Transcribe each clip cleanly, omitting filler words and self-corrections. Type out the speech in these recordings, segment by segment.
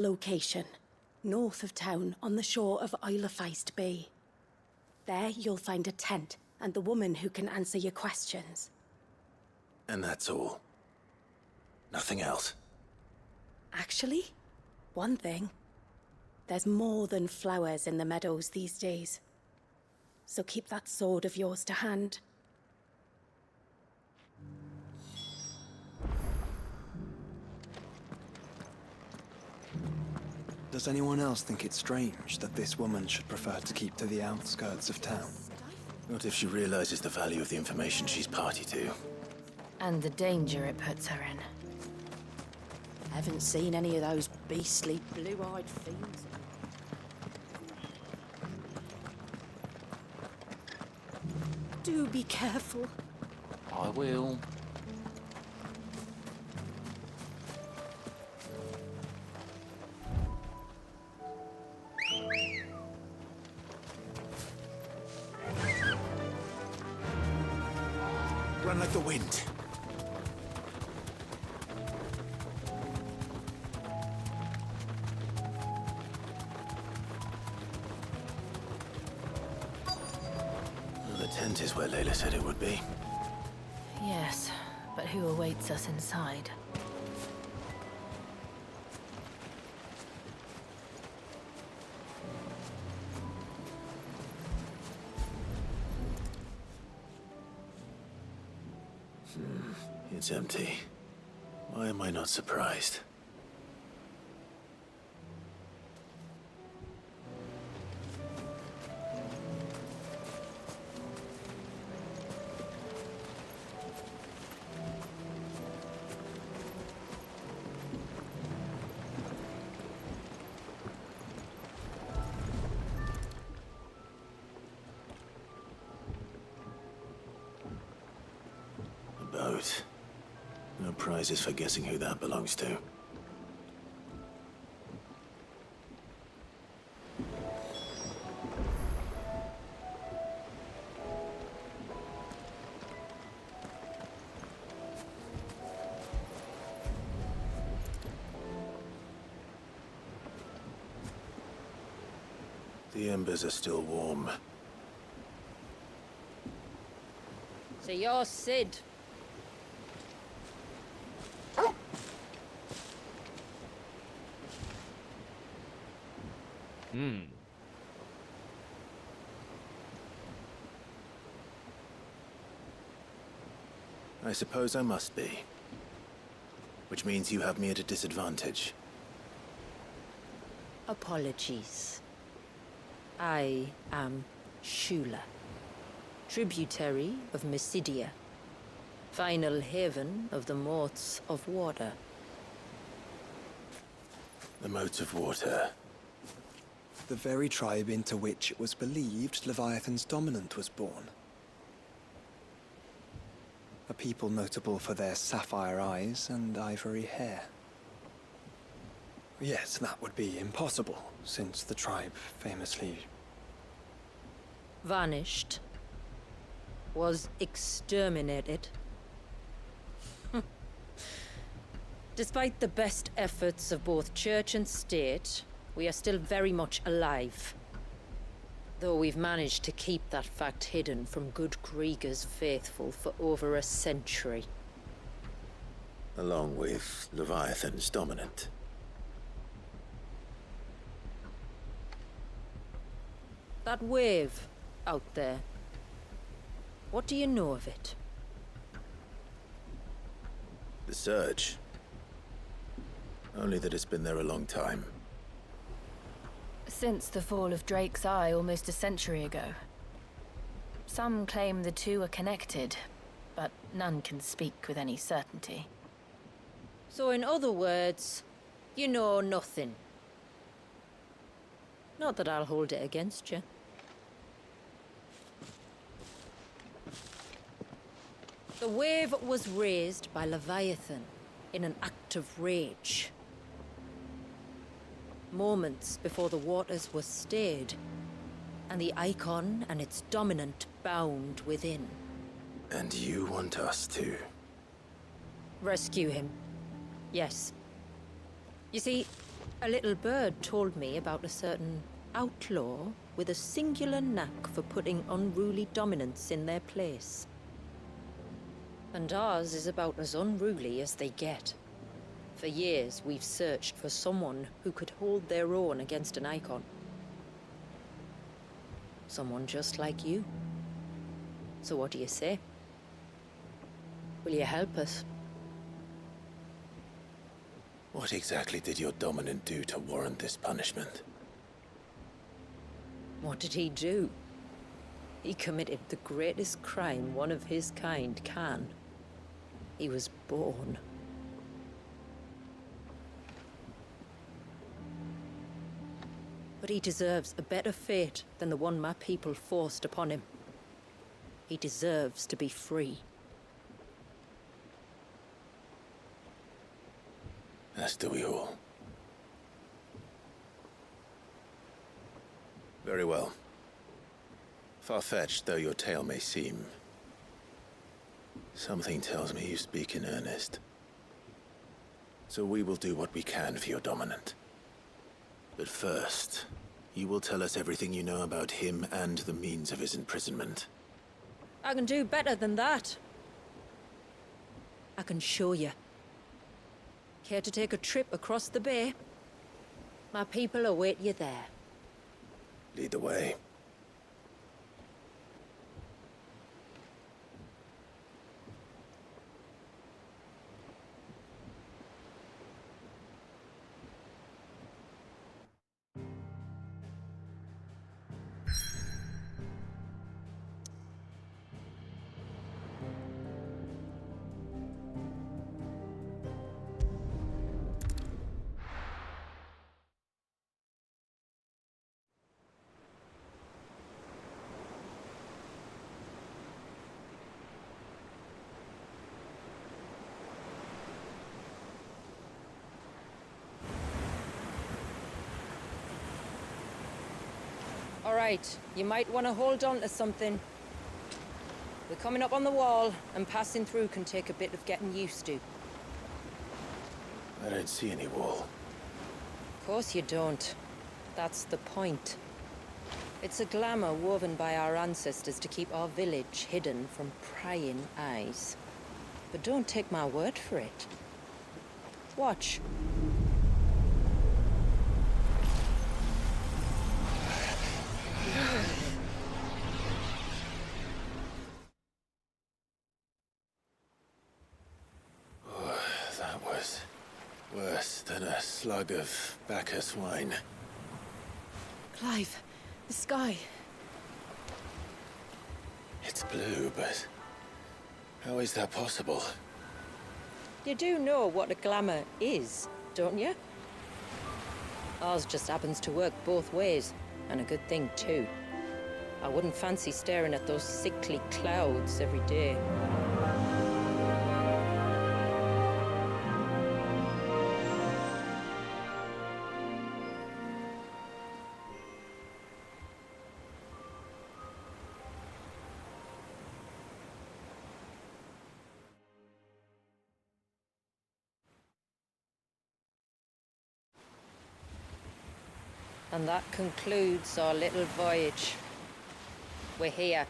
Location. North of town, on the shore of Isle of Feist Bay. There you'll find a tent, and the woman who can answer your questions. And that's all? Nothing else? Actually, one thing. There's more than flowers in the meadows these days. So keep that sword of yours to hand. Does anyone else think it strange that this woman should prefer to keep to the outskirts of town? Not if she realizes the value of the information she's party to. And the danger it puts her in. Haven't seen any of those beastly blue-eyed fiends. Do be careful. I will. Run like the wind. The tent is where Layla said it would be. Yes, but who awaits us inside? It's empty. Why am I not surprised? A boat. No prizes for guessing who that belongs to. The embers are still warm. So you're Sid. I suppose I must be. Which means you have me at a disadvantage. Apologies. I am Shula, tributary of Mysidia, final haven of the Motes of Water. The Motes of Water. The very tribe into which it was believed Leviathan's dominant was born. A people notable for their sapphire eyes and ivory hair. Yes, that would be impossible, since the tribe famously... Vanished. Was exterminated. Despite the best efforts of both church and state, we are still very much alive. Though we've managed to keep that fact hidden from good Krieger's faithful for over a century. Along with Leviathan's dominant. That wave out there. What do you know of it? The Surge. Only that it's been there a long time. Since the fall of Drake's Eye almost a century ago. Some claim the two are connected, but none can speak with any certainty. So in other words, you know nothing. Not that I'll hold it against you. The wave was raised by Leviathan in an act of rage. Moments before the waters were stayed, and the icon and its dominant bound within. And you want us to? Rescue him. Yes. You see, A little bird told me about a certain outlaw with a singular knack for putting unruly dominants in their place. And ours is about as unruly as they get. For years, we've searched for someone who could hold their own against an icon. Someone just like you. So what do you say? Will you help us? What exactly did your dominant do to warrant this punishment? What did he do? He committed the greatest crime one of his kind can. He was born. But he deserves a better fate than the one my people forced upon him. He deserves to be free. As do we all. Very well. Far-fetched though your tale may seem, something tells me you speak in earnest. So we will do what we can for your dominant. But first, you will tell us everything you know about him and the means of his imprisonment. I can do better than that. I can show you. Care to take a trip across the bay? My people await you there. Lead the way. All right, you might want to hold on to something. We're coming up on the wall, and passing through can take a bit of getting used to. I don't see any wall. Of course you don't. That's the point. It's a glamour woven by our ancestors to keep our village hidden from prying eyes. But don't take my word for it. Watch. That was worse than a slug of Bacchus wine. Clive, the sky. It's blue, but how is that possible? You do know what a glamour is, don't you? Ours just happens to work both ways, and a good thing too. I wouldn't fancy staring at those sickly clouds every day. And that concludes our little voyage. We're here.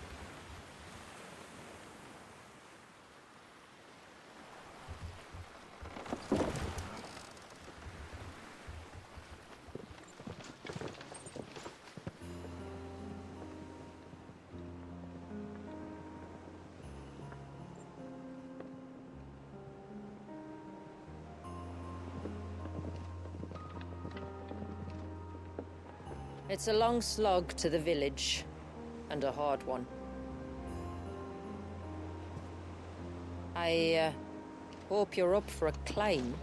It's a long slog to the village, and a hard one. I hope you're up for a climb.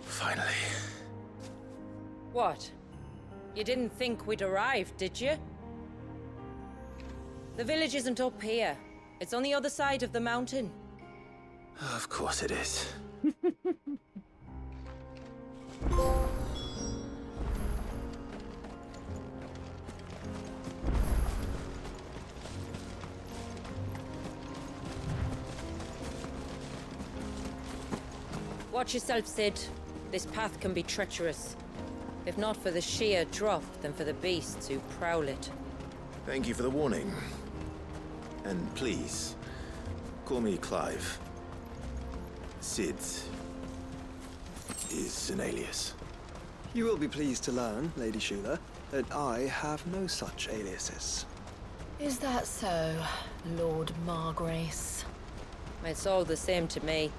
Finally. What? You didn't think we'd arrived, did you? The village isn't up here. It's on the other side of the mountain. Of course it is. Watch yourself, Sid. This path can be treacherous. If not for the sheer drop, then for the beasts who prowl it. Thank you for the warning. And please, call me Clive. Sid is an alias. You will be pleased to learn, Lady Shula, that I have no such aliases. Is that so, Lord Margrace? It's all the same to me.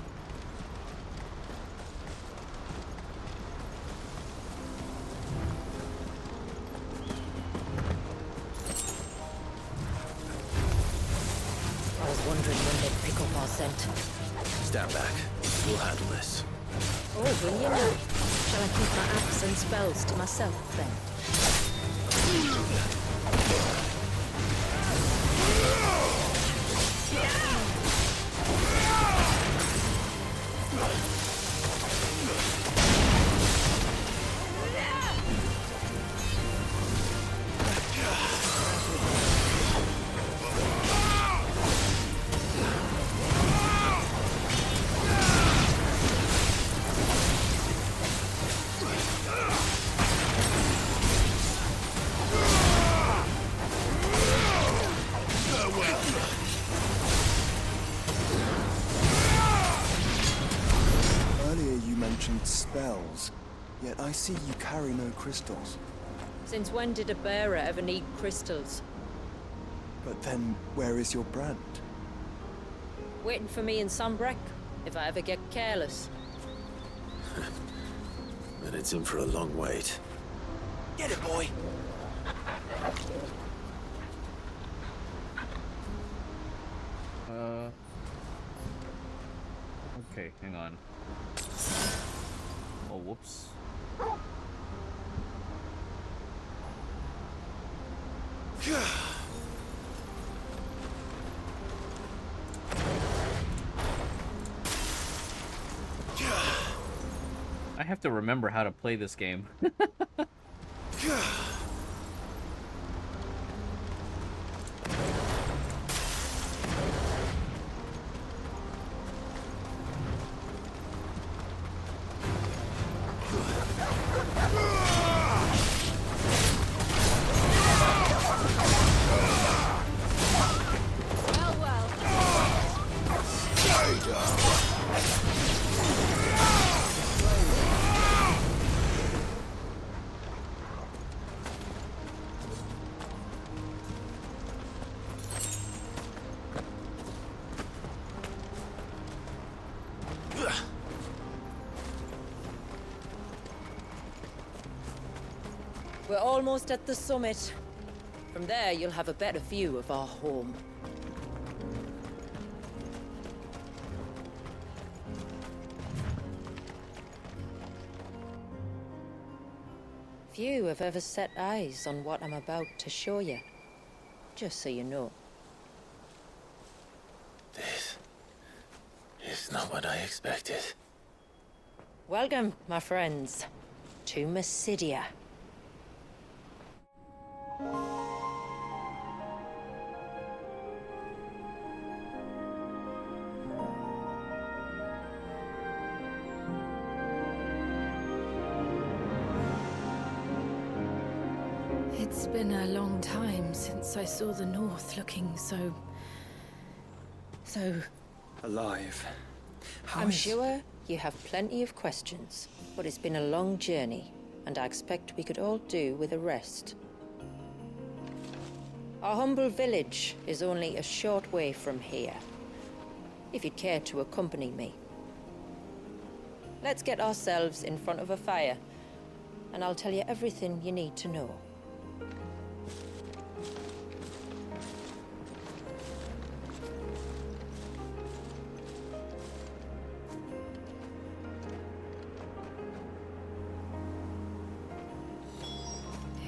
I was wondering when they'd pick up our scent. Stand back. We'll handle this. Oh, will you now? Shall I keep my axe and spells to myself, then? Spells, yet I see you carry no crystals. Since when did a bearer ever need crystals? But then, where is your brand? Waiting for me in Sunbreck, if I ever get careless. Then it's in for a long wait. Get it, boy! Okay, hang on. Oh, whoops. I have to remember how to play this game. We're almost at the summit. From there, you'll have a better view of our home. Few have ever set eyes on what I'm about to show you. Just so you know. This is not what I expected. Welcome, my friends, to Mysidia. It's been a long time since I saw the North looking so... Alive. I'm sure you have plenty of questions, but it's been a long journey, and I expect we could all do with a rest. Our humble village is only a short way from here, if you'd care to accompany me. Let's get ourselves in front of a fire, and I'll tell you everything you need to know.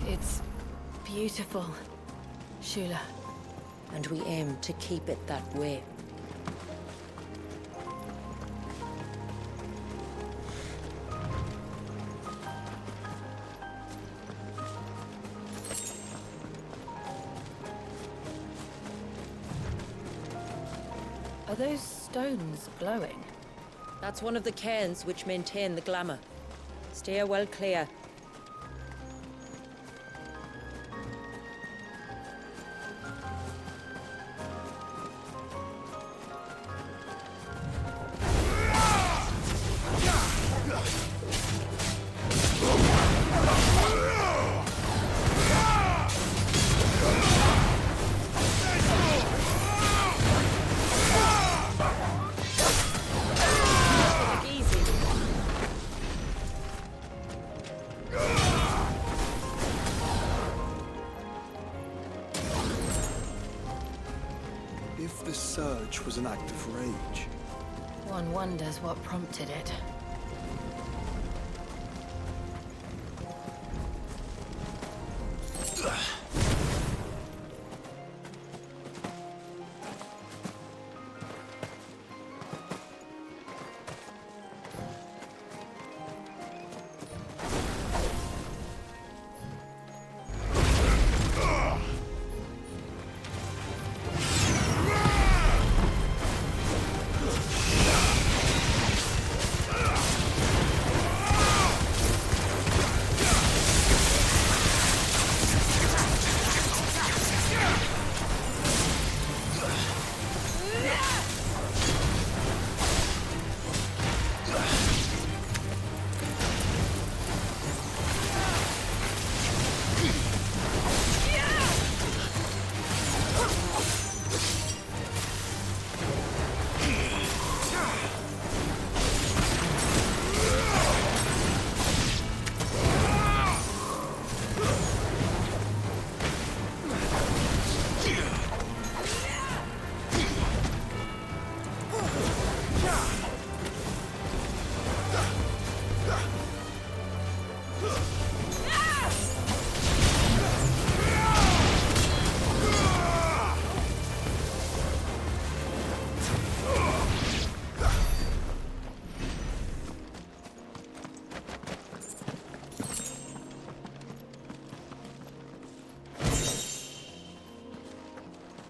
It's beautiful, Shula. and we aim to keep it that way. Are those stones glowing? That's one of the cairns which maintain the glamour. Steer well clear. If the surge was an act of rage, One wonders what prompted it.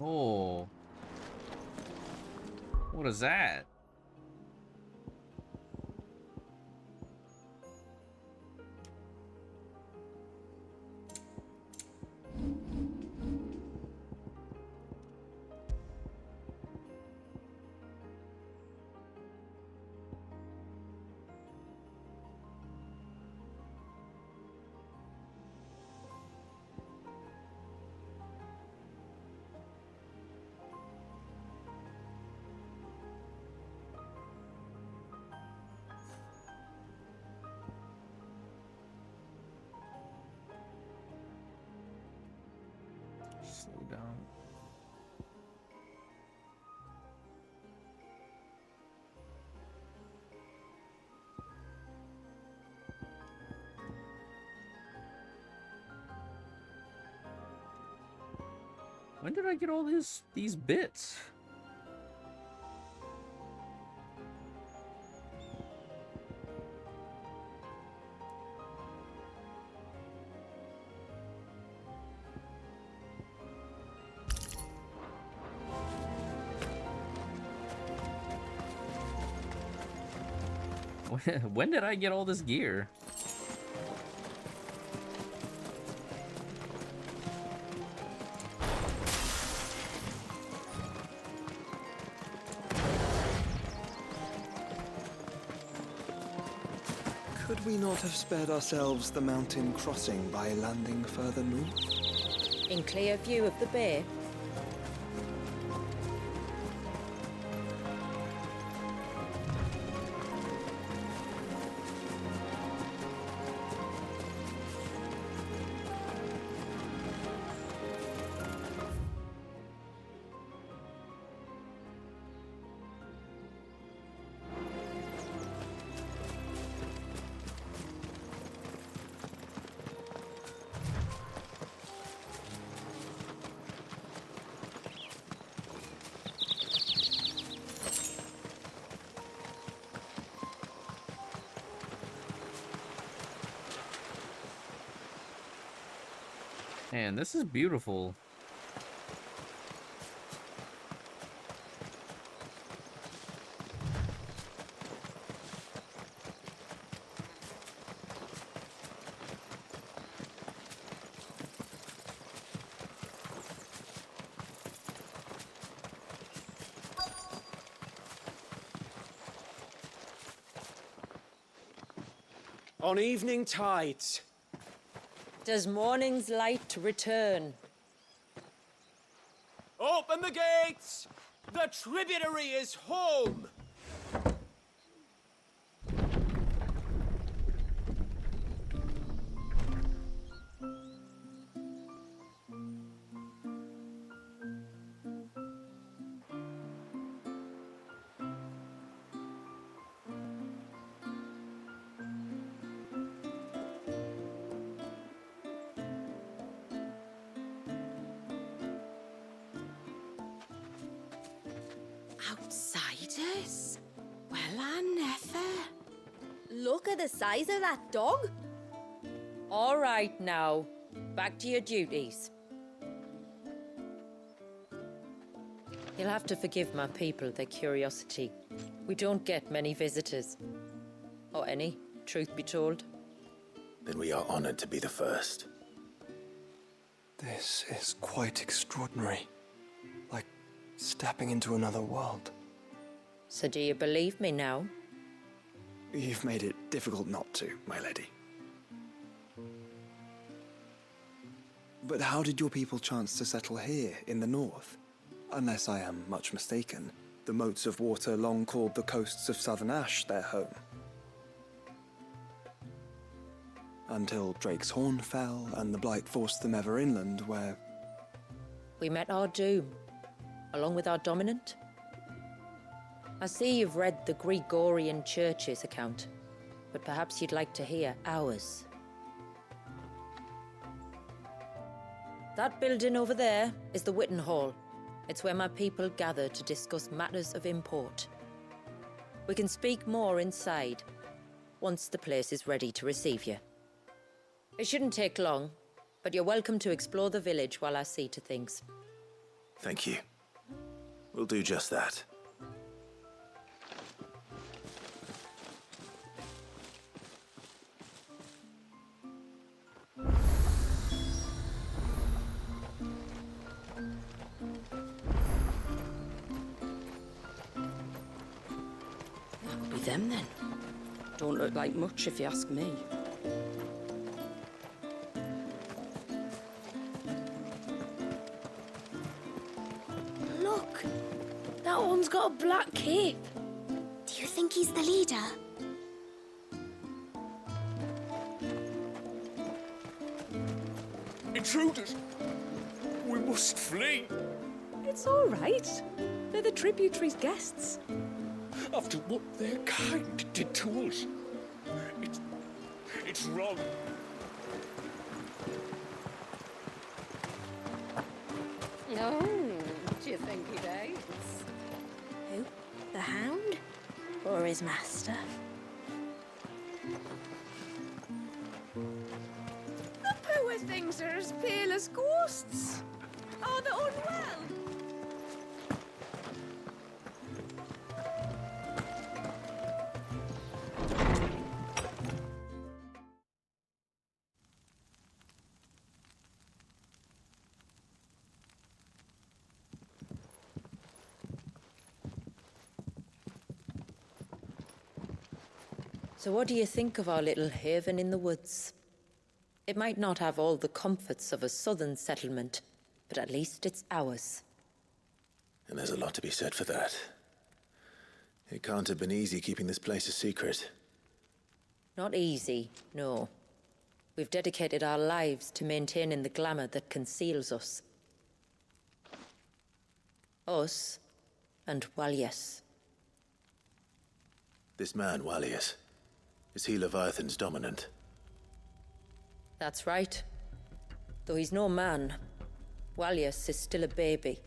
Oh. What is that? Slow down. When did I get all these bits? When did I get all this gear? could we not have spared ourselves the mountain crossing by landing further north? In clear view of the bay, Man, this is beautiful. On evening tides. Does morning's light return? Open the gates! The tributary is home! Outsiders? Well, I never. Look at the size of that dog. All right now, back to your duties. You'll have to forgive my people their curiosity. We don't get many visitors. Or any, truth be told. Then we are honored to be the first. This is quite extraordinary. Like stepping into another world. So do you believe me now? You've made it difficult not to, my lady. But how did your people chance to settle here in the north? Unless I am much mistaken, the moats of water long called the coasts of southern Ash their home. Until Drake's Horn fell and the Blight forced them ever inland, where... We met our doom, along with our dominant. I see you've read the Gregorian Church's account, but perhaps you'd like to hear ours. That building over there is the Witten Hall. It's where my people gather to discuss matters of import. We can speak more inside, once the place is ready to receive you. It shouldn't take long, but you're welcome to explore the village while I see to things. Thank you. We'll do just that. That'll be them then. Don't look like much if you ask me. Look, that one's got a black cape. Do you think he's the leader? Intruders! We must flee! It's all right. They're the tributary's guests. After what their kind did to us. It's wrong. Oh, do you think he dates? Who? The Hound? Or his master? The poor things are as pale as ghosts. Are they unwell? So what do you think of our little haven in the woods? It might not have all the comforts of a southern settlement, but at least it's ours. And there's a lot to be said for that. It can't have been easy keeping this place a secret. Not easy, no. We've dedicated our lives to maintaining the glamour that conceals us. Us and Walyas. This man, Walyas, is he Leviathan's dominant? That's right. Though he's no man, Walyas is still a baby.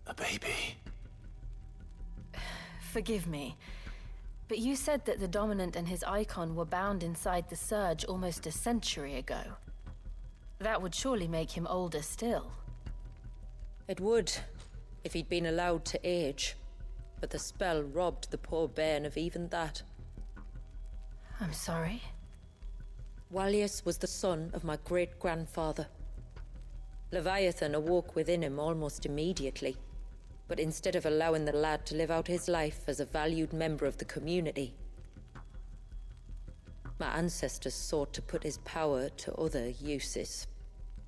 A baby? Forgive me, but you said that the Dominant and his icon were bound inside the Surge almost a century ago. That would surely make him older still. It would, if he'd been allowed to age. But the spell robbed the poor bairn of even that. I'm sorry. Walius was the son of my great-grandfather. Leviathan awoke within him almost immediately. But instead of allowing the lad to live out his life as a valued member of the community, my ancestors sought to put his power to other uses.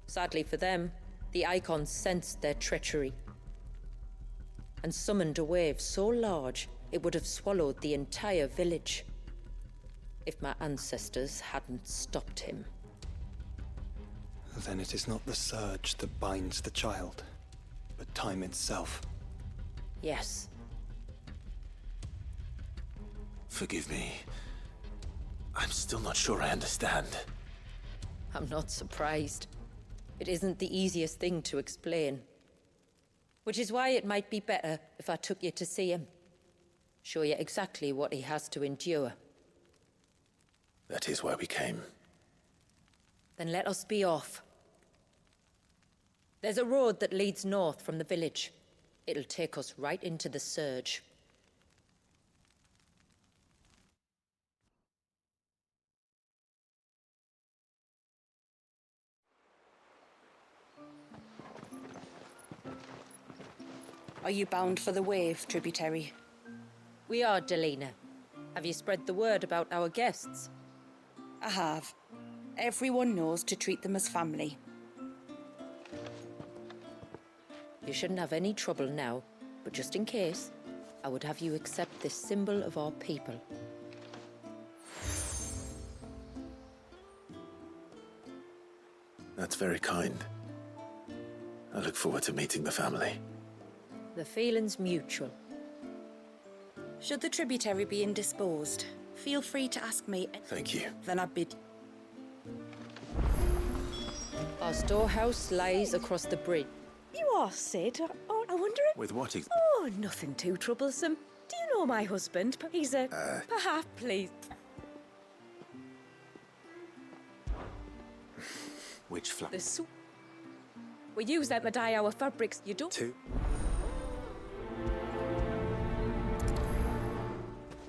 Sadly for them, the Icons sensed their treachery and summoned a wave so large it would have swallowed the entire village if my ancestors hadn't stopped him. Then it is not the surge that binds the child, but time itself. Yes. Forgive me. I'm still not sure I understand. I'm not surprised. It isn't the easiest thing to explain. Which is why it might be better if I took you to see him. Show you exactly what he has to endure. That is why we came. Then let us be off. There's a road that leads north from the village. It'll take us right into the surge. Are you bound for the wave, tributary? We are, Delina. Have you spread the word about our guests? I have. Everyone knows to treat them as family. You shouldn't have any trouble now, but just in case, I would have you accept this symbol of our people. That's very kind. I look forward to meeting the family. The feeling's mutual. Should the tributary be indisposed, feel free to ask me. Thank you. Then I bid. Our storehouse lies across the bridge. You are Sid. Oh, I wonder if... With what Oh, nothing too troublesome. Do you know my husband? He's a... Perhaps, please. Which flat? The soup. We use them to dye our fabrics. You don't... Two.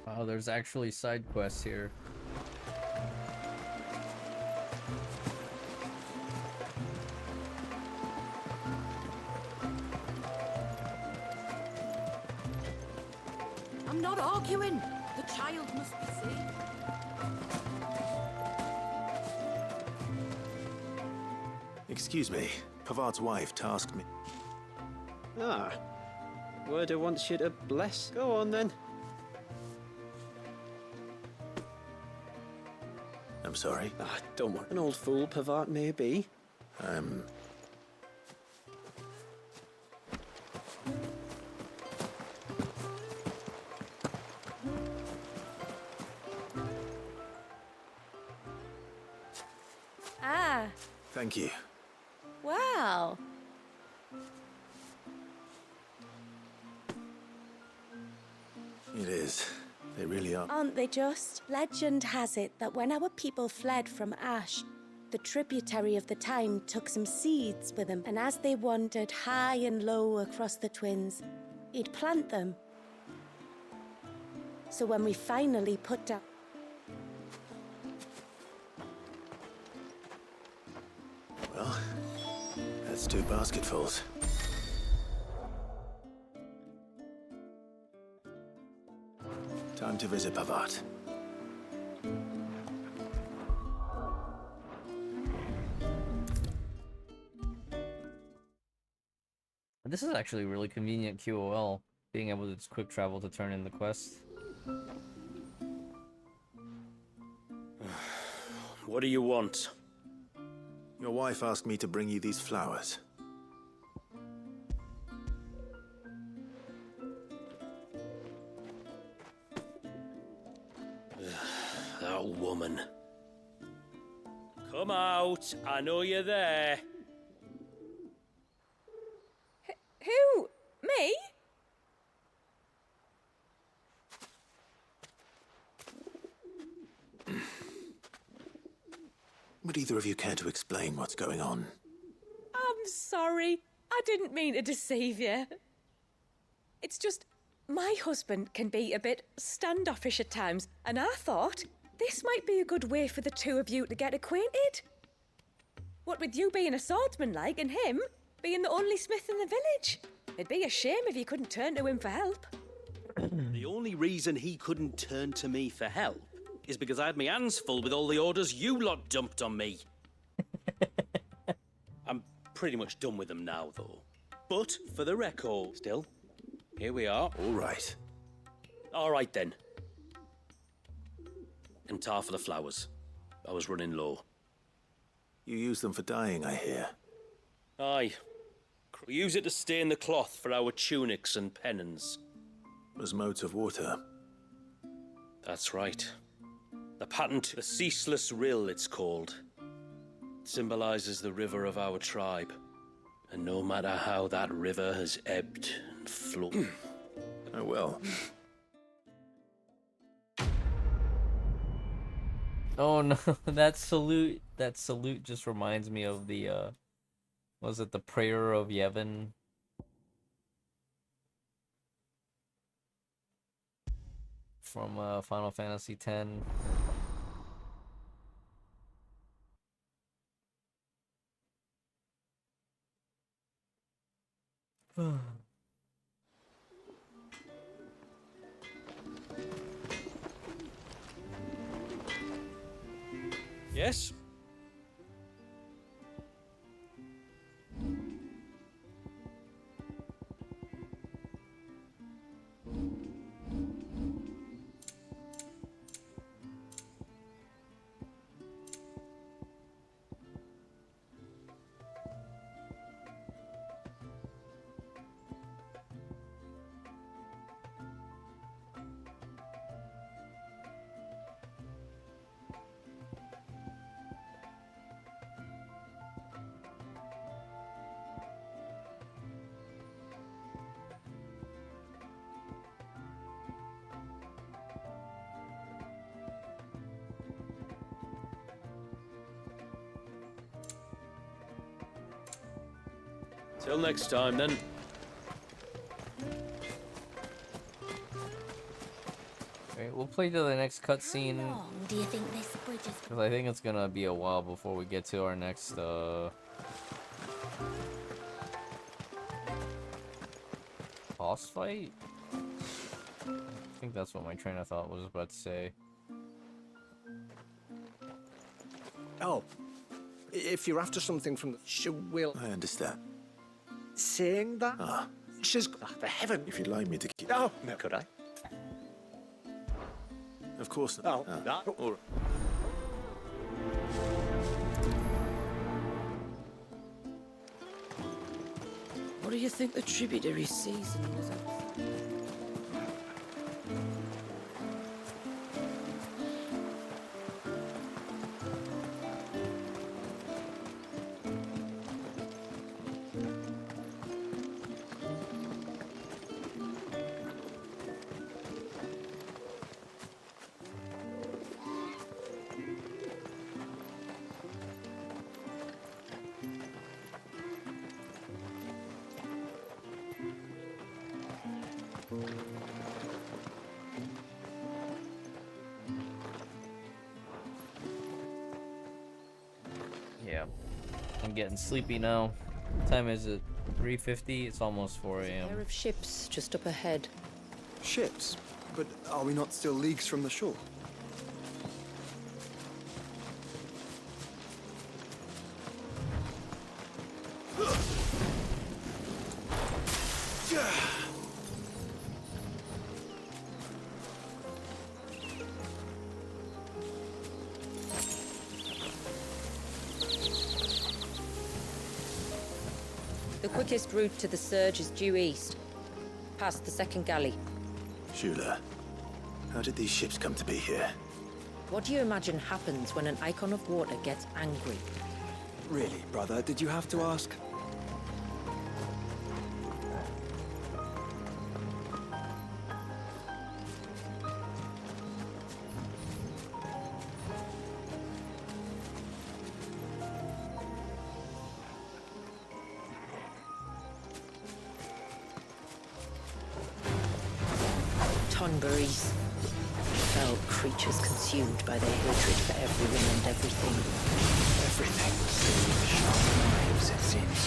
Wow, there's actually side quests here. I'm not arguing. The child must be saved. Excuse me. Pavard's wife tasked me. Ah. Werder wants you to bless. Go on then. I'm sorry. Ah, don't worry. An old fool Pavard may be. Ah, Thank you. wow. It is. They really are. Aren't they just? Legend has it that when our people fled from Ash, the tributary of the time took some seeds with him, and as they wandered high and low across the Twins, he'd plant them. So when we finally put down... Well, that's 2 basketfuls. Time to visit Pavard. This is actually really convenient QOL, being able to just quick travel to turn in the quest. What do you want? Your wife asked me to bring you these flowers. That woman. Come out. I know you're there. Who? Me? Would either of you care to explain what's going on? I'm sorry. I didn't mean to deceive you. It's just, my husband can be a bit standoffish at times, and I thought this might be a good way for the two of you to get acquainted. What with you being a swordsman like, and him being the only smith in the village. It'd be a shame if you couldn't turn to him for help. The only reason he couldn't turn to me for help is because I had my hands full with all the orders you lot dumped on me. I'm pretty much done with them now, though. But, for the record, still, here we are. All right. All right, then. And tar for the flowers. I was running low. You use them for dyeing, I hear. Aye. We use it to stain the cloth for our tunics and pennons. As modes of water. That's right. The patent, the Ceaseless Rill, it's called. It symbolizes the river of our tribe. And no matter how that river has ebbed and flowed. Oh, well. Oh no, that salute just reminds me of the, was it the Prayer of Yevon? From, Final Fantasy X. Yes? Till next time, then. Alright, we'll play to the next cutscene. How long do you think this bridge is? Because I think it's gonna be a while before we get to our next, boss fight? I think that's what my train of thought was about to say. Oh, if you're after something from the... She will... I understand. Saying that? Ah. She's... for heaven... If you'd like me to keep... Oh, no, could I? Of course not. Oh, no. All right. What do you think the tributary season was at? Yeah. I'm getting sleepy now. What time is it? 3:50? It's almost 4 Pair a.m. of ships just up ahead. Ships? But are we not still leagues from the shore? The quickest route to the surge is due east, past the second galley. Shula, how did these ships come to be here? What do you imagine happens when an icon of water gets angry? Really, brother, did you have to ask? Tonberries. Foul creatures consumed by their hatred for everyone and everything. Everything save sharp knives, it seems.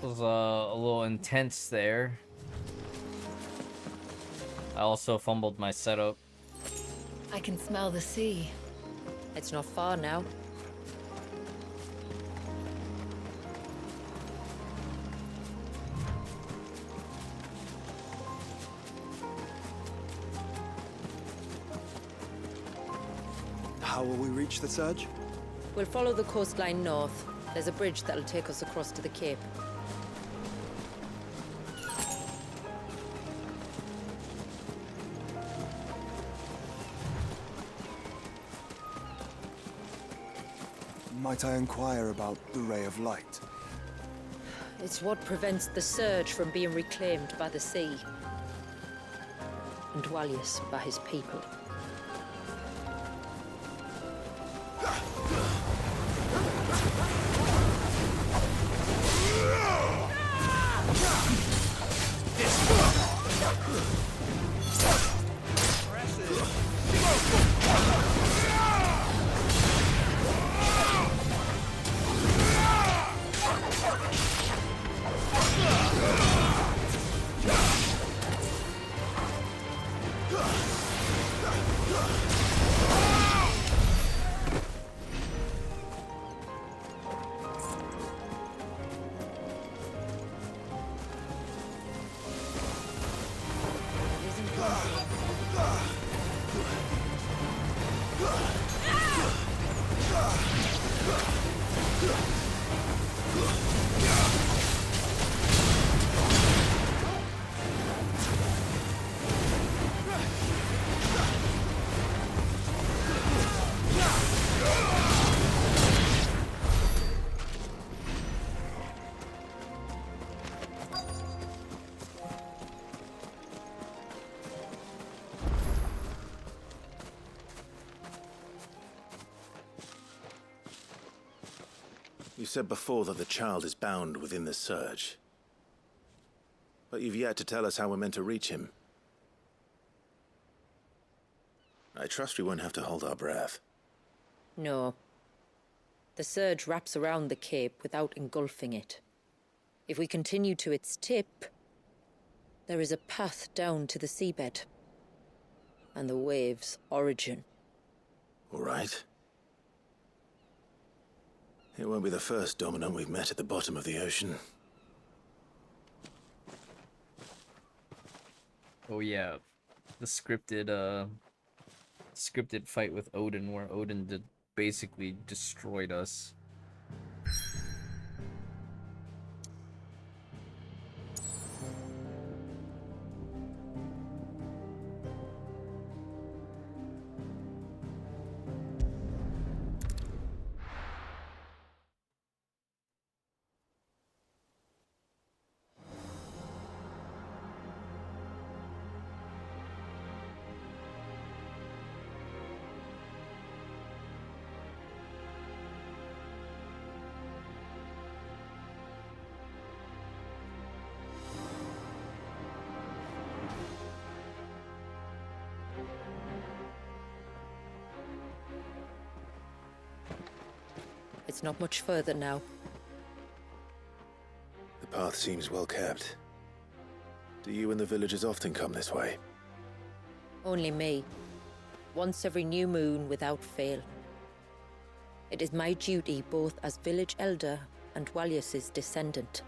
Was a little intense there. I also fumbled my setup. I can smell the sea. It's not far now. How will we reach the surge? We'll follow the coastline north. There's a bridge that'll take us across to the cape. Might I inquire about the Ray of Light? It's what prevents the surge from being reclaimed by the sea. And Dwalius by his people. You said before that the child is bound within the surge. But you've yet to tell us how we're meant to reach him. I trust we won't have to hold our breath. No. The surge wraps around the cape without engulfing it. If we continue to its tip, there is a path down to the seabed. And the wave's origin. All right. It won't be the first dominant we've met at the bottom of the ocean. Oh yeah, the scripted fight with Odin, where Odin basically destroyed us. It's not much further now. The path seems well kept. Do you and the villagers often come this way? Only me. Once every new moon without fail. It is my duty both as village elder and Walius's descendant.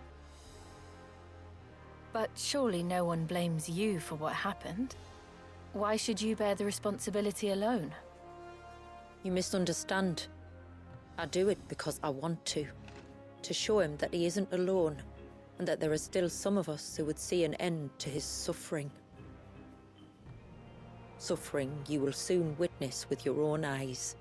But surely no one blames you for what happened. Why should you bear the responsibility alone? You misunderstand. I do it because I want to show him that he isn't alone, and that there are still some of us who would see an end to his suffering. Suffering you will soon witness with your own eyes.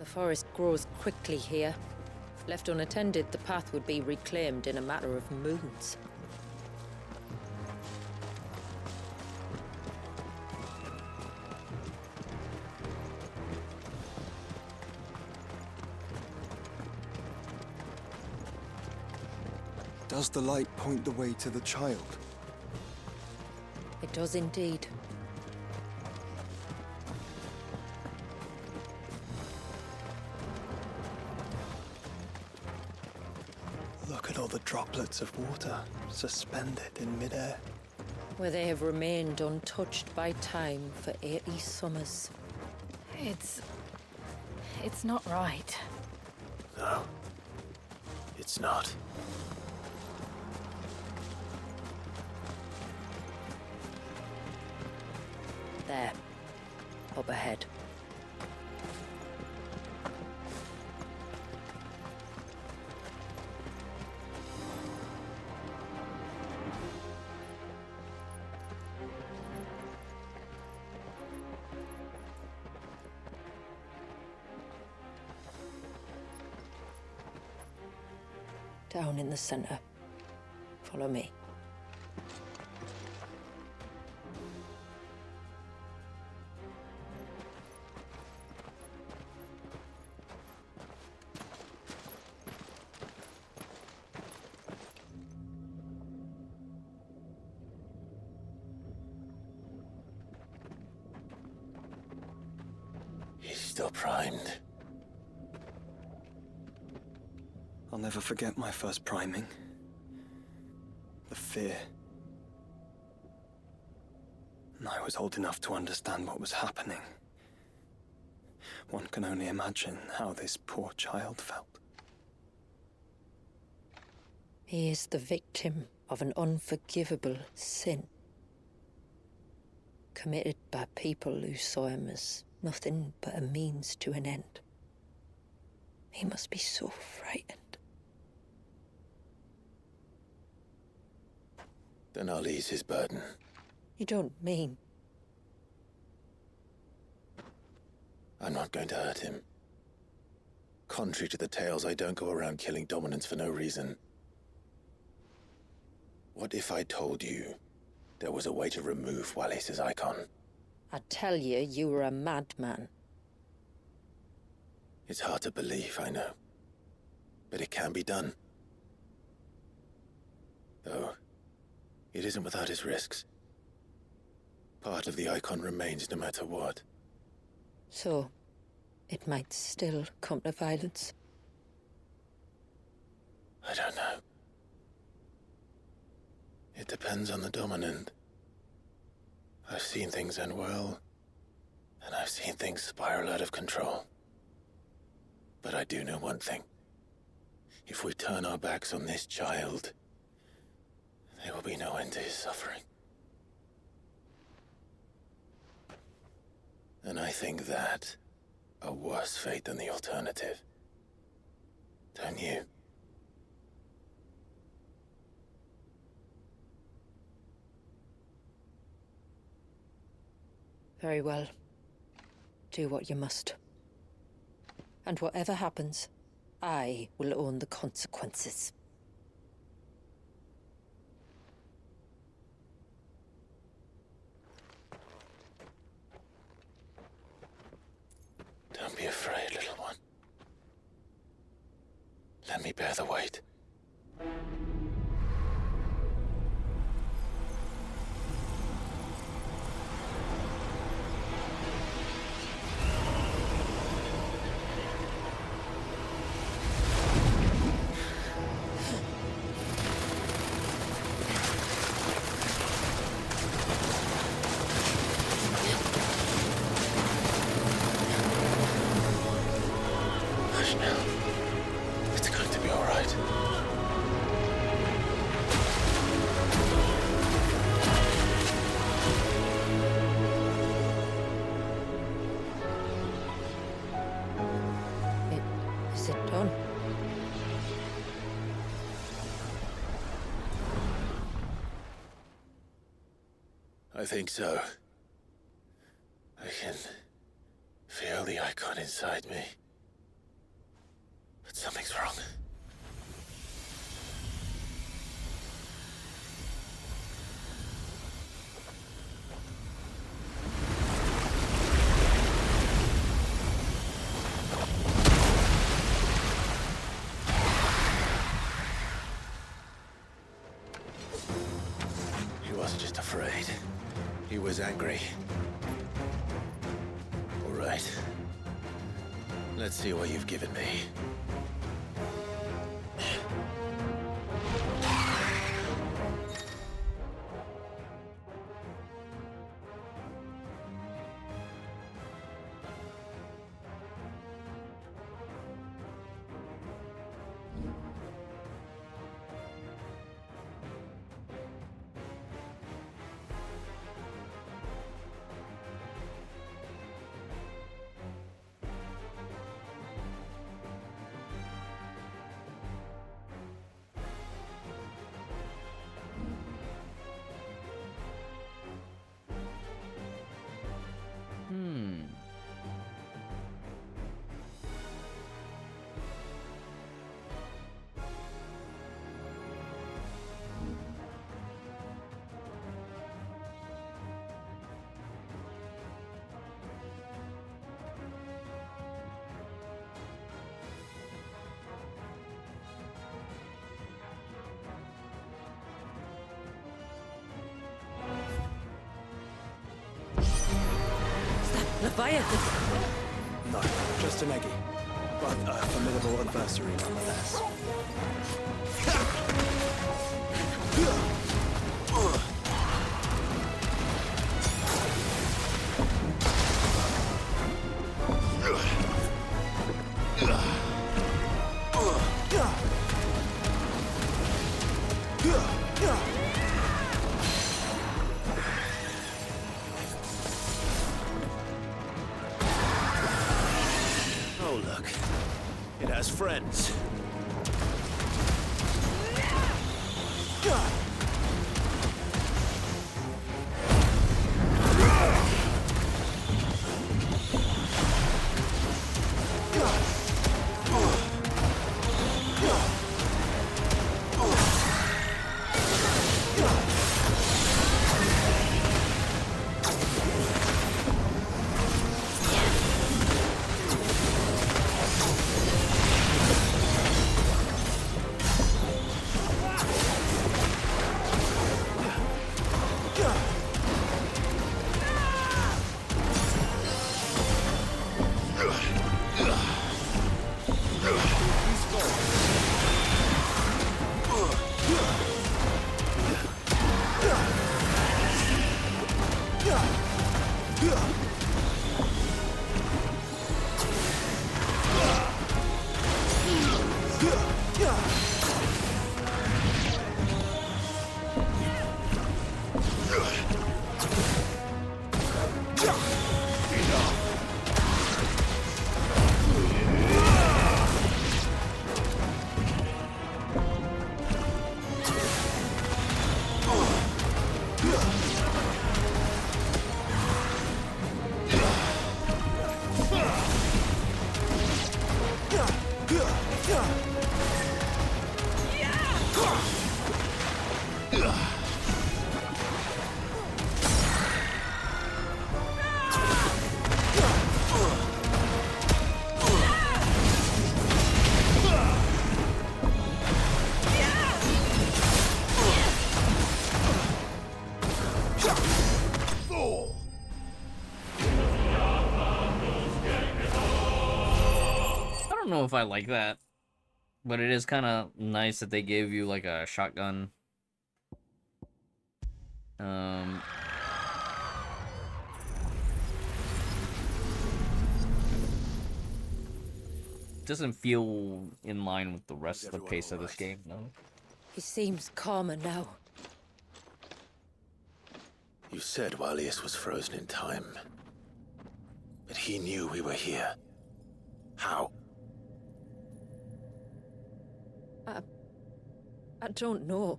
The forest grows quickly here. Left unattended, the path would be reclaimed in a matter of moons. Does the light point the way to the child? It does indeed. Look at all the droplets of water suspended in midair. Where they have remained untouched by time for 80 summers. It's not right. No. It's not. There. Up ahead. Down in the center. Follow me. He's still primed. I'll never forget my first priming. The fear. And I was old enough to understand what was happening. One can only imagine how this poor child felt. He is the victim of an unforgivable sin. committed by people who saw him as nothing but a means to an end. He must be so frightened. Then I'll ease his burden. You don't mean? I'm not going to hurt him. Contrary to the tales, I don't go around killing dominants for no reason. What if I told you there was a way to remove Wallis's icon? I'd tell you you were a madman. It's hard to believe, I know. But it can be done. Though, it isn't without its risks. Part of the icon remains no matter what. So, it might still come to violence. I don't know. It depends on the dominant. I've seen things end well, and I've seen things spiral out of control. But I do know one thing. If we turn our backs on this child, there will be no end to his suffering. And I think that a worse fate than the alternative. Don't you? Very well. Do what you must. And whatever happens, I will own the consequences. Don't be afraid, little one. Let me bear the weight. Hush now. It's going to be all right. Is it done? I think so. I can feel the icon inside me. But something's wrong. He wasn't just afraid. He was angry. All right. Let's see what you've given me. Leviathan! No, just an eggy. But a formidable adversary nonetheless. It has friends. I don't know if I like that, but it is kind of nice that they gave you like a shotgun. Doesn't feel in line with the rest of the pace of this game, no? He seems calmer now. You said Walius was frozen in time. But he knew we were here. How? I don't know.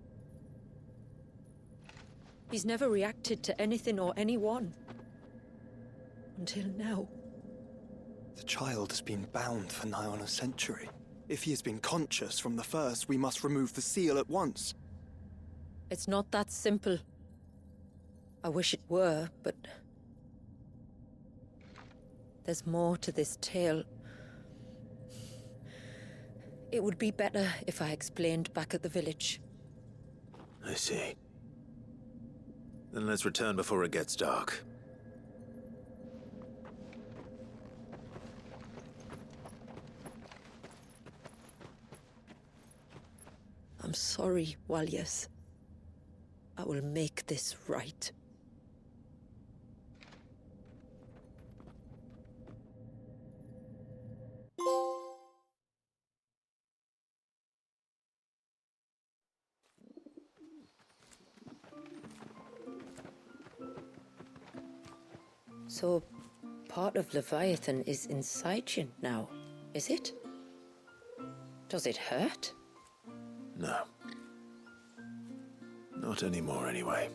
He's never reacted to anything or anyone. Until now. The child has been bound for nigh on a century. If he has been conscious from the first, we must remove the seal at once. It's not that simple. I wish it were, but... there's more to this tale. It would be better if I explained back at the village. I see. Then let's return before it gets dark. I'm sorry, Walius. I will make this right. So, part of Leviathan is inside you now, is it? Does it hurt? No. Not anymore, anyway.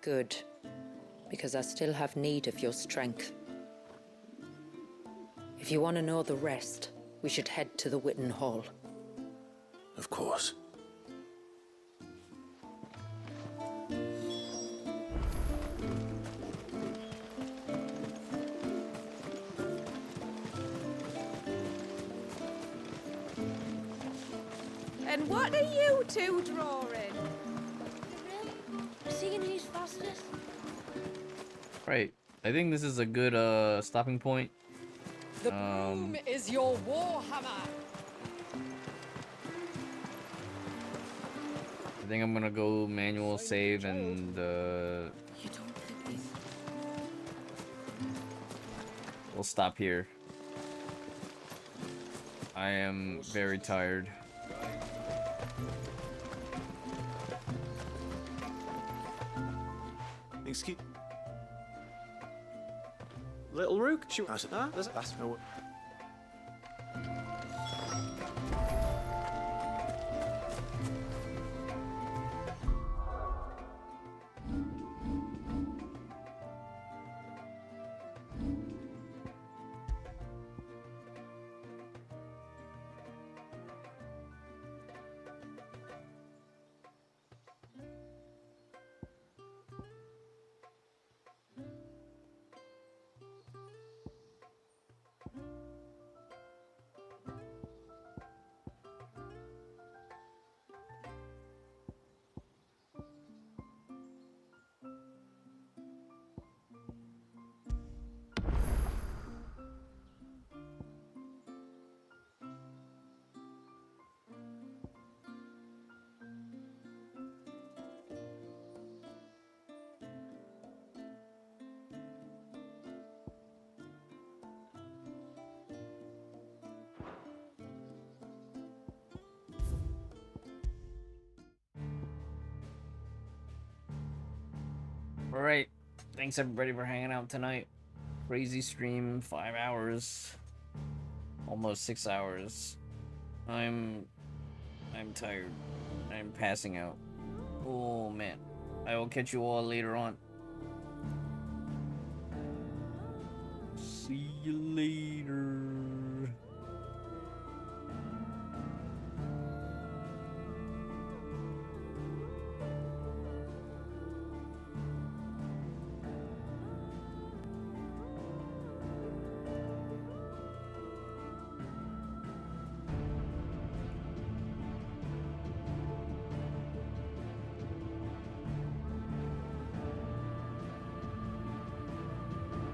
Good. Because I still have need of your strength. If you want to know the rest, we should head to the Witten Hall. Of course. And what are you two drawing? Seeing who's fastest. Right. I think this is a good stopping point. The broom is your warhammer. I think I'm gonna go manual save and we'll stop here. I am very tired. Excuse. Little Rook? Shoot. That's no. Alright. Thanks everybody for hanging out tonight. Crazy stream, 5 hours. Almost 6 hours. I'm tired. I'm passing out. Oh man. I will catch you all later on. See you later.